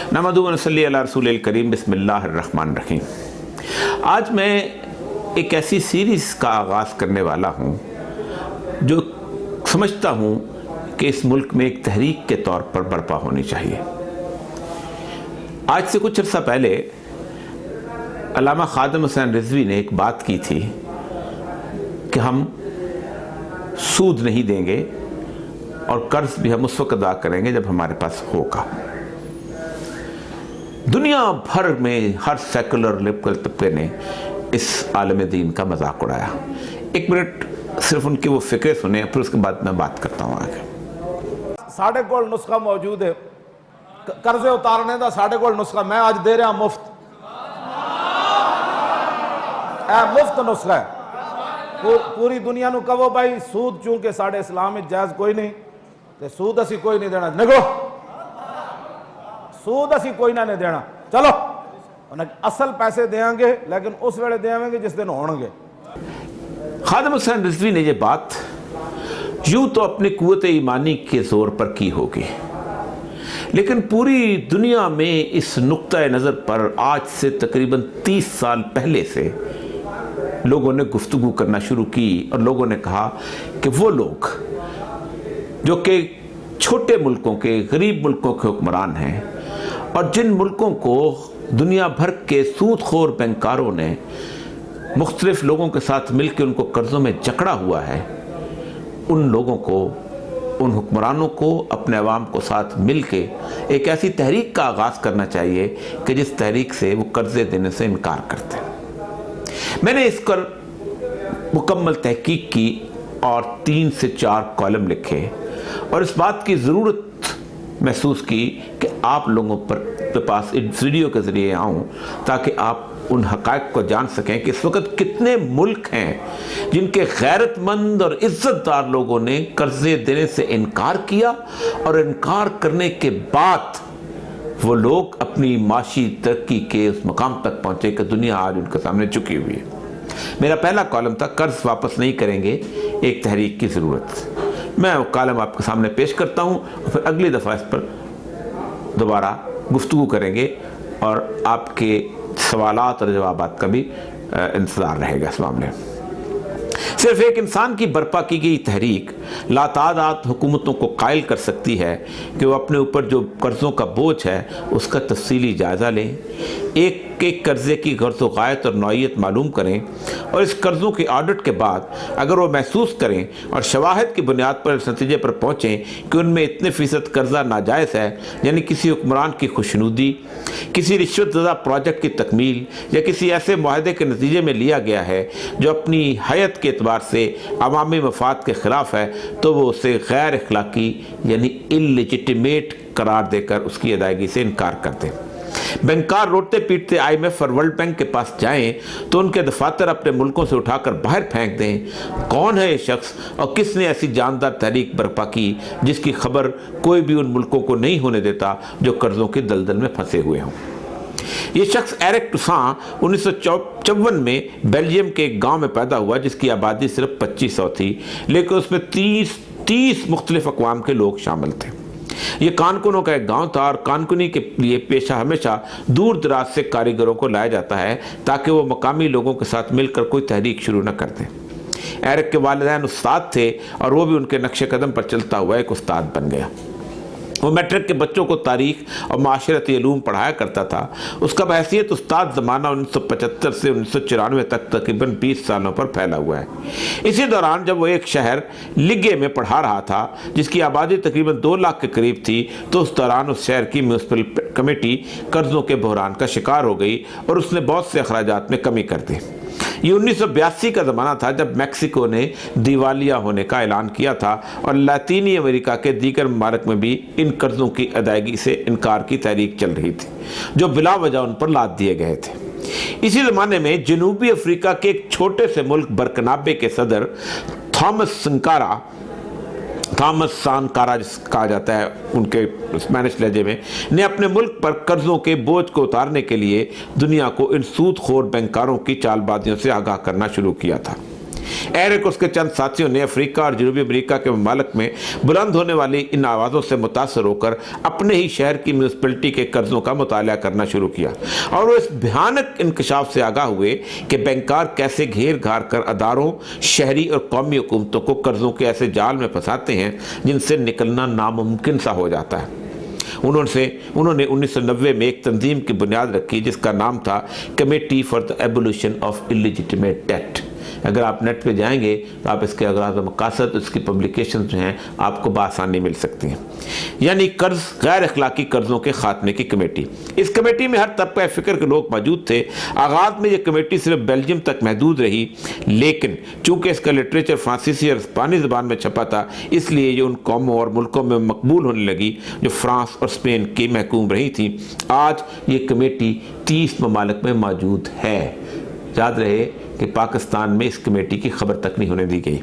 नहमदुहु व नसल्ली अला रसूलिल करीम बिस्मिल्लाहिर्रहमानिर्रहीम। आज मैं एक ऐसी सीरीज़ का आगाज़ करने वाला हूँ जो समझता हूँ कि इस मुल्क में एक तहरीक के तौर पर बर्पा होनी चाहिए। आज से कुछ अर्सा पहले अल्लामा खादिम हुसैन रिजवी ने एक बात की थी कि हम सूद नहीं देंगे और कर्ज भी हम उस वक्त अदा करेंगे जब हमारे पास होगा। दुनिया भर में हर सेकुलर लिबरल तबके ने इस आलम दीन का मजाक उड़ाया। एक मिनट सिर्फ उनकी वो फिक्र सुने, फिर उसके बाद मैं बात करता हूँ आगे। साढ़े कोल नुस्खा मौजूद है कर्जे उतारने का। साढ़े कोल नुस्खा मैं आज दे रहा मुफ्त, मुफ्त नुस्खा है। पूरी दुनिया नू कहो भाई सूद चूंकि साढ़े इस्लाम में जायज़ कोई नहीं, तो सूद असी कोई नहीं देना। निकलो, सूद असी कोई ना नहीं देना। चलो असल पैसे देंगे, लेकिन उस वेले देंगे जिस दिन होंगे। खादिम हुसैन रिजवी ने ये बात यूं तो अपनी कुव्वत ईमानी के जोर पर की होगी, लेकिन पूरी दुनिया में इस नुक्ता नज़र पर आज से तकरीबन 30 साल पहले से लोगों ने गुफ्तगू करना शुरू की और लोगों ने कहा कि वो लोग जो कि छोटे मुल्कों के, गरीब मुल्कों के हुक्मरान हैं और जिन मुल्कों को दुनिया भर के सूदखोर बैंकारों ने मुख्तलिफ लोगों के साथ मिलकर उनको कर्ज़ों में जकड़ा हुआ है, उन लोगों को, उन हुक्मरानों को अपने अवाम को साथ मिल के एक ऐसी तहरीक का आगाज़ करना चाहिए कि जिस तहरीक से वो कर्ज़े देने से इनकार करते हैं। मैंने इस पर मुकम्मल तहकीक की और 3 से 4 कॉलम लिखे और इस बात की ज़रूरत महसूस की कि आप लोगों के पास इस वीडियो के ज़रिए आऊँ ताकि आप उन हक़ाइक़ को जान सकें कि इस वक्त कितने मुल्क हैं जिनके गैरतमंद और इज़्ज़तदार लोगों ने कर्ज़े देने से इनकार किया और इनकार करने के बाद वो लोग अपनी माशी तरक्की के उस मकाम तक पहुँचे कि दुनिया आज उनके सामने झुकी हुई है। मेरा पहला कॉलम था कर्ज़ वापस नहीं करेंगे, एक तहरीक की ज़रूरत। मैं वो कॉलम आपके सामने पेश करता हूँ और फिर अगली दफ़ा इस पर दोबारा गुफ्तगू करेंगे और आपके सवालात और जवाबात का भी इंतज़ार रहेगा। इस मामले में सिर्फ एक इंसान की बर्पा की गई तहरीक लातादाद हुकूमतों को कायल कर सकती है कि वो अपने ऊपर जो कर्ज़ों का बोझ है उसका तफसीली जायज़ा लें, एक एक कर्ज़े की गर्ज़ व गायत और नौइयत मालूम करें और इस कर्ज़ों के ऑडिट के बाद अगर वो महसूस करें और शवाहिद की बुनियाद पर इस नतीजे पर पहुँचें कि उनमें इतने फ़ीसद कर्ज़ा नाजायज़ है, यानी किसी हुक्मरान की खुशनुदी, किसी रिश्वतज़दा प्रोजेक्ट की तकमील या किसी ऐसे मुआहदे के नतीजे में लिया गया है जो अपनी हैत के एतबार से अवामी मफाद के ख़िलाफ़ है, तो वो उसे गैर अखलाकी यानी इल्लेजिटिमेट करार देकर उसकी अदायगी से इनकार कर दें। बैंकार रोते पीटते IMF और वर्ल्ड बैंक के पास जाएं तो उनके दफातर अपने मुल्कों से उठाकर बाहर फेंक दें। कौन है ये शख्स और किसने ऐसी जानदार तहरीक बर्पा की जिसकी खबर कोई भी उन मुल्कों को नहीं होने देता जो कर्ज़ों के दलदल में फंसे हुए हों। ये शख्स एरिक टुसान 1954 में बेल्जियम के एक गांव में पैदा हुआ जिसकी आबादी सिर्फ 2500 थी, लेकिन उसमें 30 मुख्तलिफ अक़वाम के लोग शामिल थे। ये कानकुनों का एक गांव था और कानकुनी के लिए पेशा हमेशा दूर दराज से कारीगरों को लाया जाता है ताकि वो मकामी लोगों के साथ मिलकर कोई तहरीक शुरू न कर दें। एरिक के वालिदैन उस्ताद थे और वो भी उनके नक्शे कदम पर चलता हुआ एक उस्ताद बन गया। वो मैट्रिक के बच्चों को तारीख और माशरती इल्म पढ़ाया करता था। उसका बहैसियत उस्ताद ज़माना 1975 से 1994 तक तकरीबन 20 सालों पर फैला हुआ है। इसी दौरान जब वो एक शहर लिगे में पढ़ा रहा था जिसकी आबादी तकरीबन 2 लाख के करीब थी, तो उस दौरान उस शहर की म्यूनसिपल कमेटी कर्ज़ों के बहरान का शिकार हो गई और उसने बहुत से अखराजात में कमी कर दी। ये 1982 का ज़माना था जब मैक्सिको ने दिवालिया होने का ऐलान किया था और लातीनी अमेरिका के दीगर ममालिक में भी इन कर्ज़ों की अदायगी से इनकार की तहरीक चल रही थी जो बिला वजह उन पर लाद दिए गए थे। इसी ज़माने में जनूबी अफ्रीका के एक छोटे से मुल्क बरकनाबे के सदर थॉमस सानकारा कहा जाता है उनके स्पेनिश लहजे में, ने अपने मुल्क पर कर्ज़ों के बोझ को उतारने के लिए दुनिया को इन सूदखोर बैंकारों की चालबाजियों से आगाह करना शुरू किया था। एरिक और उसके चंद साथियों ने अफ्रीका और जनूबी अमेरिका के ममालिक में बुलंद होने वाली इन आवाज़ों से मुतासर होकर अपने ही शहर की म्यूनिसिपैलिटी के कर्जों का मुताला करना शुरू किया, और वो इस भयानक इंकशाफ से आगाह हुए कि बैंकर कैसे घेर घार कर अदारों, शहरी और कौमी हुकूमतों को कर्जों के ऐसे जाल में फंसाते हैं जिनसे निकलना नामुमकिन सा हो जाता है। उन्होंने 1990 में एक तंजीम की बुनियाद रखी जिसका नाम था committee for the abolition of illegitimate debt. अगर आप नेट पे जाएंगे तो आप इसके अगराज़ व मकासद, उसकी पब्लिकेशन जो हैं आपको बआसानी मिल सकती हैं। यानी कर्ज, गैर अखलाकी कर्जों के खात्मे की कमेटी। इस कमेटी में हर तबका फ़िक्र के लोग मौजूद थे। आगाज़ में ये कमेटी सिर्फ बेल्जियम तक महदूद रही, लेकिन चूँकि इसका लिटरेचर फ्रांसीसी और स्पेनिश ज़बान में छपा था, इसलिए ये उन कौमों और मुल्कों में मकबूल होने लगी जो फ्रांस और स्पेन की महकूम रही थी। आज ये कमेटी 30 ममालिक में मौजूद है। याद रहे कि पाकिस्तान में इस कमेटी की खबर तक नहीं होने दी गई।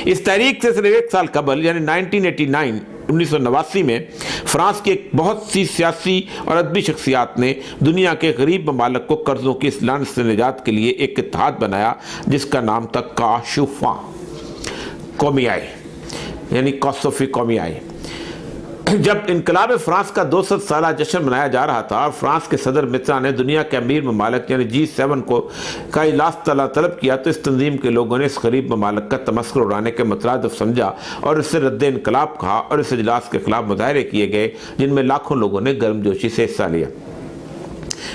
इस तारीख से सिर्फ एक साल कबल यानी 1989 में फ्रांस की एक बहुत सी सियासी और अदबी शख्सियात ने दुनिया के गरीब ममालिक को कर्जों की इस लानत से निजात के लिए एक इत्तेहाद बनाया जिसका नाम था काशुफा कौमियाई, यानी कॉसोफी कौमियाई। जब इनकलाब फ्रांस का 200 साला जश्न मनाया जा रहा था और फ्रांस के सदर मित्रा ने दुनिया के अमीर ममालिक यानी G7 का इजलास तलब किया, तो इस तंजीम के लोगों ने इस गरीब ममालिक का तमस्खुर उड़ाने के मुतरादिफ समझा और इससे रद्द इनकलाब कहा, और इस इजलास के खिलाफ मुजाहरे किए गए जिनमें लाखों लोगों ने गर्मजोशी से हिस्सा लिया।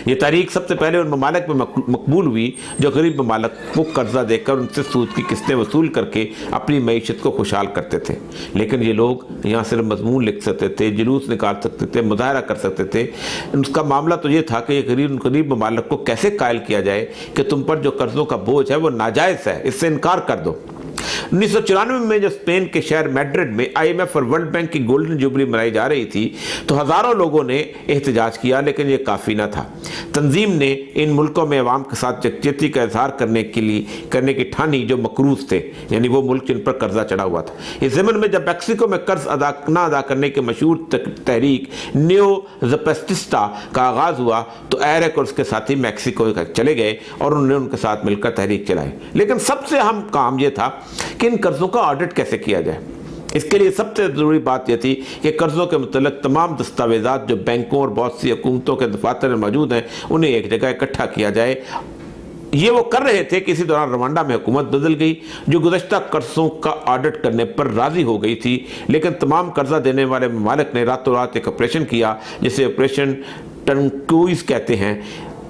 ये तारीख सबसे पहले उन ममालिक में मकबूल हुई जो गरीब ममालिक को कर्जा देकर उनसे सूद की किस्तें वसूल करके अपनी मईशत को खुशहाल करते थे। लेकिन ये लोग यहाँ सिर्फ मजमून लिख सकते थे, जुलूस निकाल सकते थे, मुजाहरा कर सकते थे। उनका मामला तो ये था कि ये गरीब ममालिक को कैसे कायल किया जाए कि तुम पर जो कर्जों का बोझ है वो नाजायज़ है, इससे इनकार कर दो। 1994 में जब स्पेन के शहर मैड्रिड में IMF और वर्ल्ड बैंक की गोल्डन जुबली मनाई जा रही थी तो हज़ारों लोगों ने एहतजाज किया, लेकिन ये काफ़ी न था। तंजीम ने इन मुल्कों में अवाम के साथ यकजहती का इजहार करने की ठानी जो मकरूज थे, यानी वो मुल्क जिन पर कर्जा चढ़ा हुआ था। इस ज़मन में जब मैक्सिको में कर्ज ना अदा करने की मशहूर तहरीक न्यो ज़पेस्टिस्टा का आगाज़ हुआ तो एरिक और उसके साथी मैक्सिको चले गए और उन्होंने उनके साथ मिलकर तहरीक चलाई। लेकिन सबसे अहम काम यह था कि इन कर्जों का ऑडिट कैसे किया जाए। इसके लिए सबसे ज़रूरी बात यह थी कि कर्जों के मुतल्लिक़ तमाम दस्तावेज़ात जो बैंकों और बहुत सी हुकूमतों के दफातर में मौजूद हैं उन्हें एक जगह इकट्ठा किया जाए। ये वो कर रहे थे कि इसी दौरान रवांडा में हुकूमत बदल गई जो गुज़श्ता कर्जों का ऑडिट करने पर राज़ी हो गई थी, लेकिन तमाम कर्जा देने वाले ममालिक ने रातों रात एक ऑपरेशन किया जिसे ऑपरेशन टर्कोइज़ कहते हैं।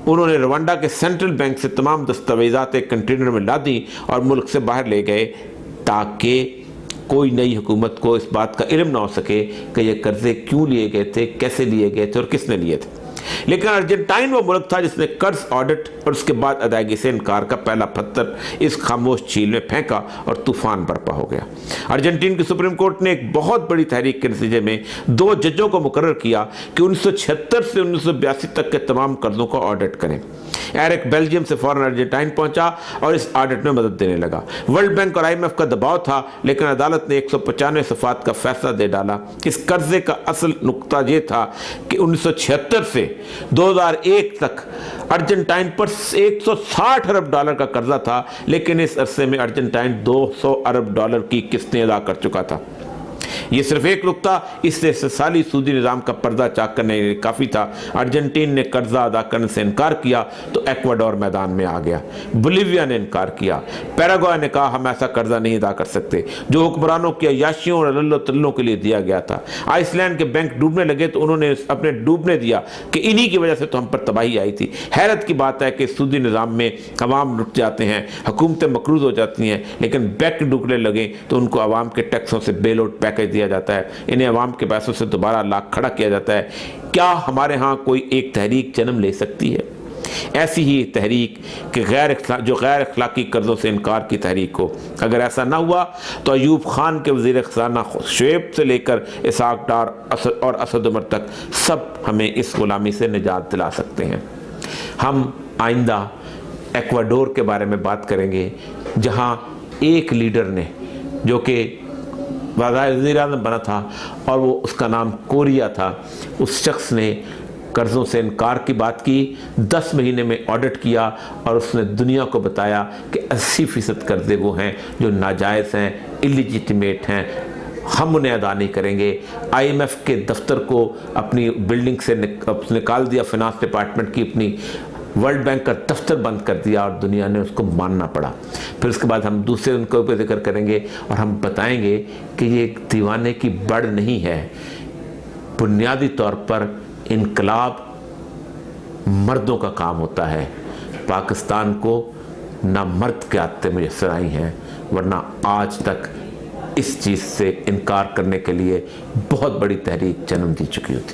उन्होंने रवांडा के सेंट्रल बैंक से तमाम दस्तावेज़ात एक कंटेनर में ला दी और मुल्क से बाहर ले गए ताकि कोई नई हुकूमत को इस बात का इल्म ना हो सके कि ये कर्जे क्यों लिए गए थे, कैसे लिए गए थे और किसने लिए थे। लेकिन अर्जेंटाइन वो मुल्क था जिसने कर्ज ऑडिट और उसके बाद अदायगी से इनकार का पहला पत्थर इस खामोश झील में फेंका और तूफान बर्पा हो गया। अर्जेंटीन की सुप्रीम कोर्ट ने एक बहुत बड़ी तहरीक के नतीजे में 2 जजों को मुकर्रर किया कि 1976 से 1982 तक के तमाम कर्जों को ऑडिट करें। एरिक बेल्जियम से फौरन अर्जेंटाइन पहुंचा और इस ऑडिट में मदद देने लगा। वर्ल्ड बैंक और IMF का दबाव था, लेकिन अदालत ने 195 सफ़ात का फैसला दे डाला। इस कर्जे का असल नुक्ता यह था कि 1976 से 2001 तक अर्जेंटाइन पर 160 अरब डॉलर का कर्जा था, लेकिन इस अरसे में अर्जेंटाइन 200 अरब डॉलर की किस्तें अदा कर चुका था। ये सिर्फ एक नुक्ता इससे साली सूदी निज़ाम का पर्दा चाक करने के लिए काफ़ी था। अर्जेंटीन ने कर्जा अदा करने से इनकार किया तो एक्वाडोर मैदान में आ गया। बोलीविया ने इनकार किया। पैराग्वे ने कहा हम ऐसा कर्जा नहीं अदा कर सकते जो हुक्मरानों की अय्याशियों और अल्लो तल्लों के लिए दिया गया था। आइसलैंड के बैंक डूबने लगे तो उन्होंने अपने डूबने दिया कि इन्हीं की वजह से तो हम पर तबाही आई थी। हैरत की बात है कि सूदी निज़ाम में अवाम रुक जाते हैं, हुकूमतें मकरूज हो जाती हैं, लेकिन बैंक डूबने लगे तो उनको अवाम के टैक्सों से बेल आउट पैकेज दिया जाता है, इन्हें अवाम के पैसों से दोबारा लाख खड़ा किया जाता है। क्या हमारे यहाँ कोई एक तहरीक जन्म ले सकती है? ऐसी ही तहरीक कि जो गैर अखलाकी कर्जों से इनकार की तहरीक हो। अगर ऐसा ना हुआ तो अयूब खान के वज़ीर ख़ज़ाना शुएब से लेकर इसहाक डार और असद उमर तक सब हमें इस गुलामी से निजात दिला सकते हैं। हम आइंदा एक्वाडोर के बारे में बात करेंगे, जहाँ एक लीडर ने जो कि वज़ीर आज़म बना था और वो उसका नाम कोरिया था, उस शख्स ने कर्ज़ों से इनकार की बात की, 10 महीने में ऑडिट किया और उसने दुनिया को बताया कि 80% कर्ज़े वो हैं जो नाजायज़ हैं, इलिजिटिमेट हैं, हम उन्हें अदा नहीं करेंगे। IMF के दफ्तर को अपनी बिल्डिंग से निकाल दिया, फाइनेंस डिपार्टमेंट की अपनी, वर्ल्ड बैंक का दफ्तर बंद कर दिया और दुनिया ने उसको मानना पड़ा। फिर उसके बाद हम दूसरे उनके ऊपर जिक्र करेंगे और हम बताएंगे कि ये एक दीवाने की बड़ नहीं है। बुनियादी तौर पर इनकलाब मर्दों का काम होता है। पाकिस्तान को ना मर्द के आते मुयस्सर आई हैं, वरना आज तक इस चीज़ से इनकार करने के लिए बहुत बड़ी तहरीक जन्म दी चुकी होती।